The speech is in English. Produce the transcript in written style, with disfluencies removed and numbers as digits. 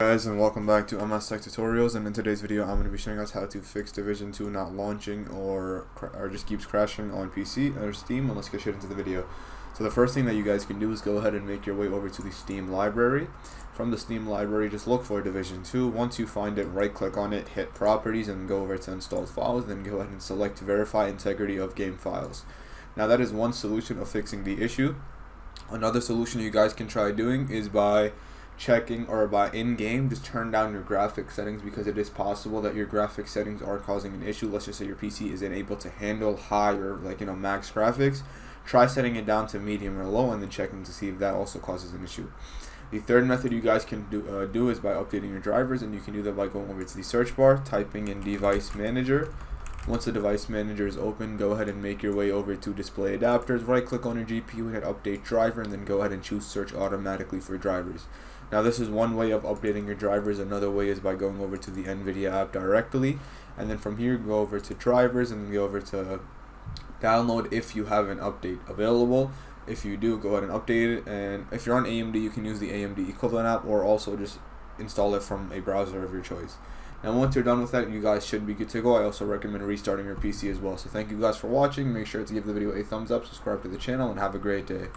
guys, and welcome back to MS Tech Tutorials. And in today's video I'm going to be showing us how to fix Division 2 not launching or just keeps crashing on PC or Steam. And let's get straight into the video. So the first thing that you guys can do is go ahead and make your way over to the Steam library. From the Steam library, just look for Division 2. Once you find it, right click on it, hit properties, and go over to installed files. Then go ahead and select verify integrity of game files. Now that is one solution of fixing the issue. Another solution you guys can try doing is by checking, or by in-game, just turn down your graphic settings, because it is possible that your graphic settings are causing an issue. Let's just say your PC isn't able to handle high or max graphics. Try setting it down to medium or low and then checking to see if that also causes an issue. The third method you guys can do is by updating your drivers, and you can do that by going over to the search bar, typing in device manager. Once the device manager is open, go ahead and make your way over to display adapters, right click on your GPU, hit update driver, and then go ahead and choose search automatically for drivers. Now this is one way of updating your drivers. Another way is by going over to the NVIDIA app directly, and then from here go over to drivers and then go over to download if you have an update available. If you do, go ahead and update it, and if you're on AMD, you can use the AMD equivalent app, or also just install it from a browser of your choice. Now once you're done with that, you guys should be good to go. I also recommend restarting your PC as well. So thank you guys for watching. Make sure to give the video a thumbs up, subscribe to the channel, and have a great day.